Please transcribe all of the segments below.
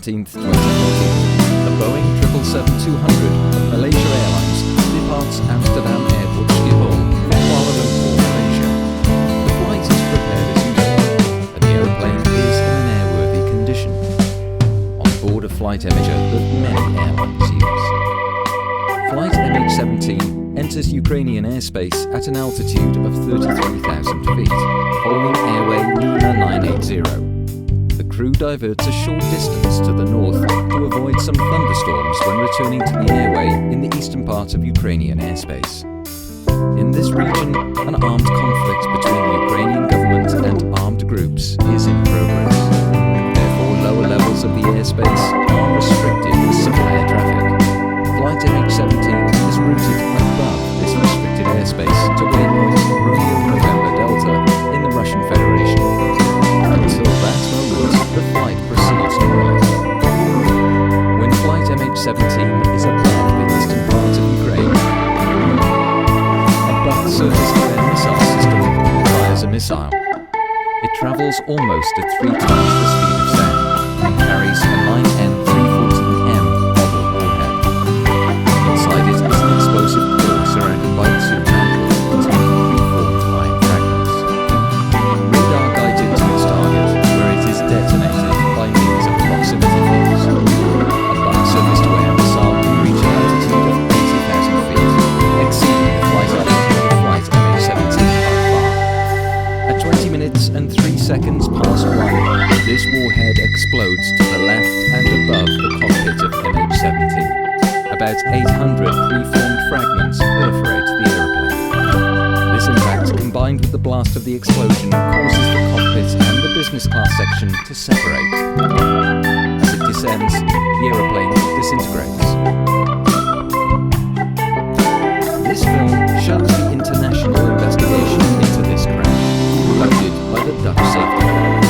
17th, 2014, a Boeing 777-200 of Malaysia Airlines departs Amsterdam Airport Schiphol for Kuala Lumpur, Malaysia. The flight is prepared as usual, and the aeroplane is in an airworthy condition. On board a flight measure that many airlines use. Flight MH17 enters Ukrainian airspace at an altitude of 33,000 feet, following airway Luna 980. The crew diverts a short distance to the north to avoid some thunderstorms when returning to the airway in the eastern part of Ukrainian airspace. In this region, an armed conflict between the Ukrainian government and armed groups is in progress. Therefore, lower levels of the airspace are restricted for civil air traffic. Flight MH17 is routed above this restricted airspace to waypoint Romeo November Delta in the Russian Federation. Until that moment, the flight proceeds normally. When flight MH17 is above the eastern part of Ukraine, a BUT surface-to-air missile system fires a missile. It travels almost at 3 times the speed of sound and carries a 9N314M model warhead. Inside it is an explosive core surrounded by 2 mantles containing preformed iron fragments. Radar guides it to its target, where it is detonated by means of proximity force. A BUT surface-to-air missile can reach an altitude of 80,000 feet, exceeding the flight altitude of flight MH17 by far. At 20 minutes and 3 seconds past 1, this warhead explodes to the left and above the cockpit of MH17. About 800 preformed fragments perforate the aeroplane. This impact, combined with the blast of the explosion, causes the cockpit and the business class section to separate. As it descends, the aeroplane disintegrates. This film shows the international investigation into this crash, conducted by the Dutch Safety Board.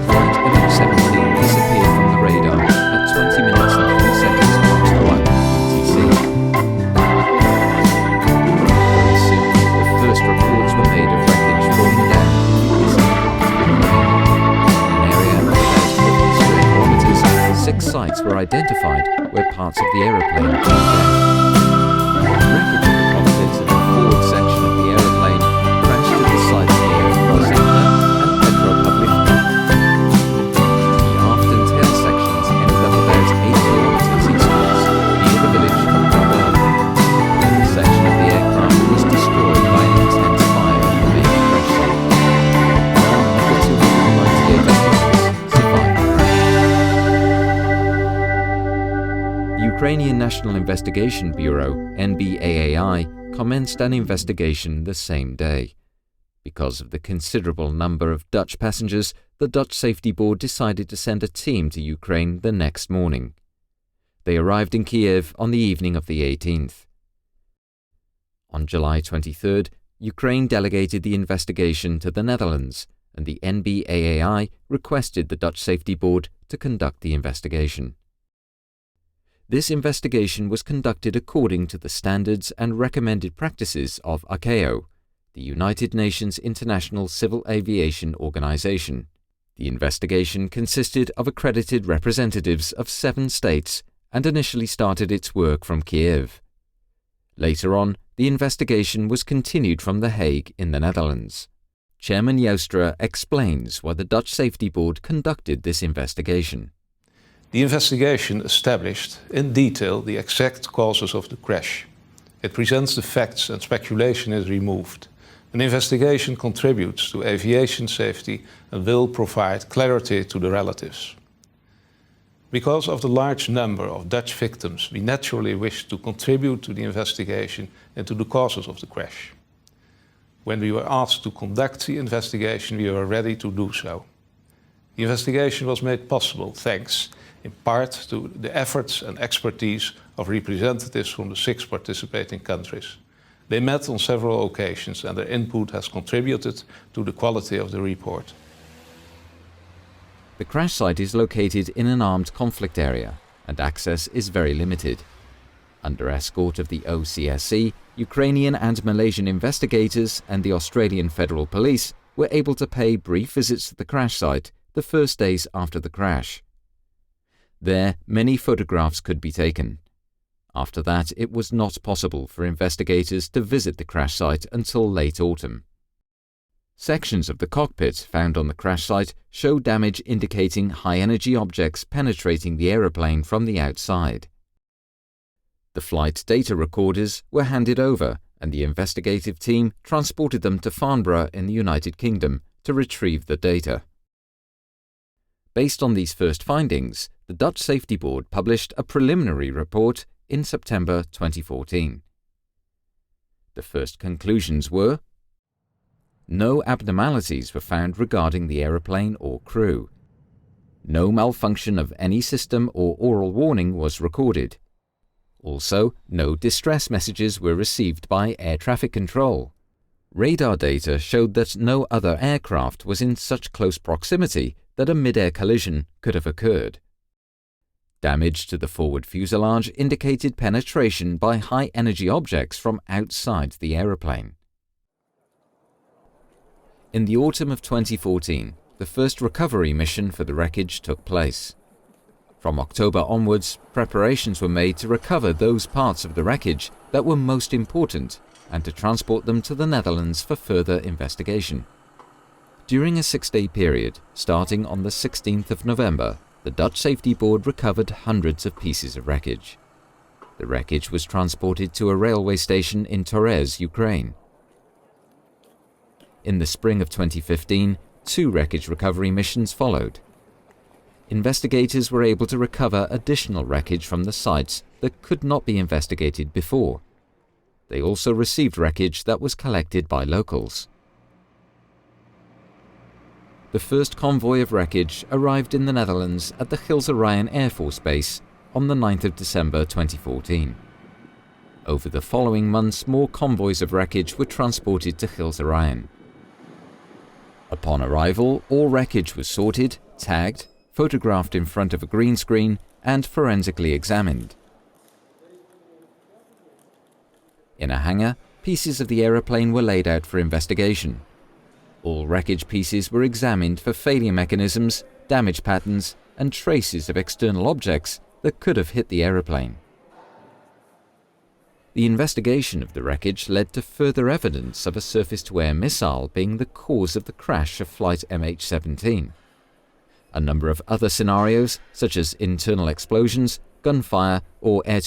Flight MH17 disappeared from the radar at 20 minutes and 3 seconds past 1 UTC. Very soon, the first reports were made of wreckage falling down in the eastern part of Ukraine. In an area of about 50 square kilometers, 6 sites were identified where parts of the aeroplane came down. Wreckage of the cockpit and the forward section of the aeroplane crashed at the sites near Rosetta and Petropavlivka. The aft and tail sections ended up about 8 kilometers eastwards, near the village of Babel. One section of the aircraft was destroyed by an intense fire at the main crash site. None of the 298 occupants survived the crash. The Ukrainian National Investigation Bureau, NBAAI, commenced an investigation the same day. Because of the considerable number of Dutch passengers, the Dutch Safety Board decided to send a team to Ukraine the next morning. They arrived in Kiev on the evening of the 18th. On July 23rd, Ukraine delegated the investigation to the Netherlands, and the NBAAI requested the Dutch Safety Board to conduct the investigation. This investigation was conducted according to the standards and recommended practices of ICAO, the United Nations International Civil Aviation Organization. The investigation consisted of accredited representatives of 7 states and initially started its work from Kiev. Later on, the investigation was continued from The Hague in the Netherlands. Chairman Joustra explains why the Dutch Safety Board conducted this investigation. The investigation established in detail the exact causes of the crash. It presents the facts and speculation is removed. An investigation contributes to aviation safety and will provide clarity to the relatives. Because of the large number of Dutch victims, we naturally wish to contribute to the investigation into the causes of the crash. When we were asked to conduct the investigation, we were ready to do so. The investigation was made possible thanks in part to the efforts and expertise of representatives from the 6 participating countries. They met on several occasions and their input has contributed to the quality of the report. The crash site is located in an armed conflict area and access is very limited. Under escort of the OCSC, Ukrainian and Malaysian investigators and the Australian Federal Police, were able to pay brief visits to the crash site the first days after the crash. There, many photographs could be taken. After that, it was not possible for investigators to visit the crash site until late autumn. Sections of the cockpit found on the crash site show damage indicating high-energy objects penetrating the aeroplane from the outside. The flight data recorders were handed over, and the investigative team transported them to Farnborough in the United Kingdom to retrieve the data. Based on these first findings, the Dutch Safety Board published a preliminary report in September 2014. The first conclusions were: no abnormalities were found regarding the aeroplane or crew. No malfunction of any system or oral warning was recorded. Also, no distress messages were received by air traffic control. Radar data showed that no other aircraft was in such close proximity that a mid-air collision could have occurred. Damage to the forward fuselage indicated penetration by high-energy objects from outside the aeroplane. In the autumn of 2014, the first recovery mission for the wreckage took place. From October onwards, preparations were made to recover those parts of the wreckage that were most important and to transport them to the Netherlands for further investigation. During a 6-day period, starting on the 16th of November, the Dutch Safety Board recovered hundreds of pieces of wreckage. The wreckage was transported to a railway station in Torez, Ukraine. In the spring of 2015, 2 wreckage recovery missions followed. Investigators were able to recover additional wreckage from the sites that could not be investigated before. They also received wreckage that was collected by locals. The first convoy of wreckage arrived in the Netherlands at the Gilles Ryan Air Force Base on the 9th of December 2014. Over the following months, more convoys of wreckage were transported to Gilles Ryan. Upon arrival, all wreckage was sorted, tagged, photographed in front of a green screen, and forensically examined. In a hangar, pieces of the aeroplane were laid out for investigation. All wreckage pieces were examined for failure mechanisms, damage patterns, and traces of external objects that could have hit the aeroplane. The investigation of the wreckage led to further evidence of a surface-to-air missile being the cause of the crash of flight MH17. A number of other scenarios, such as internal explosions, gunfire, or air-to